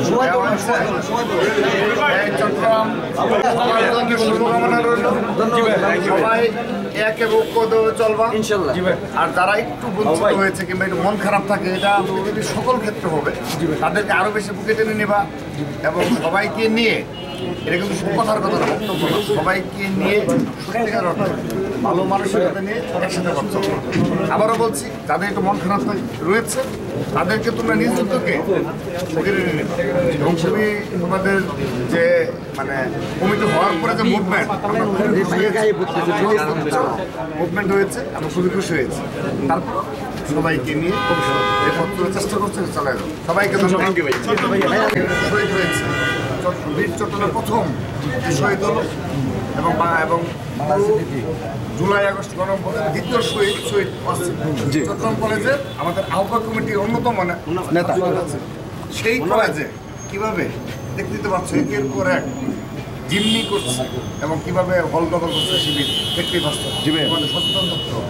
সবাই এক চলবা আর যারা একটু বঞ্চিত হয়েছে কিংবা একটু মন খারাপ থাকে, এটা সকল ক্ষেত্রে হবে, তাদেরকে আরো বেশি বুকে টেনে নেবা এবং সবাইকে নিয়ে, এটা কিন্তু কথার কথা না, বক্তব্য না, সবাইকে নিয়ে সত্যিকার অর্থে ভালো মানুষের সাথে নিয়ে একসাথে করতে। আবারও বলছি, যাদের একটু মন খারাপ রয়েছে তাদেরকে তোমরা নিজ উদ্যোগে বুকে টেনে নেবে এবং খুবই তোমাদের যে মানে কমিটি হওয়ার পরে যে মুভমেন্ট হয়েছে আমি খুবই খুশি হয়েছি। তারপর সবাইকে নিয়ে যে পত্র চেষ্টা করছে চালাই যাও। সবাইকে শহীদ হয়েছে বীর চট্টগ্রামের প্রথম শহীদ হল এবং জুলাই আগস্ট গণঅভ্যুত্থানের দ্বিতীয় শহীদ চট্টগ্রাম কলেজের আমাদের আহ্বায়ক কমিটির অন্যতম নেতা আছে। সেই কলেজে কিভাবে দেখতে পাচ্ছ একের পর এক জিম্মি করছে এবং কিভাবে হল দখল করছে শিবির দেখতেই পাচ্ছ। সচেতন থাকতে হবে।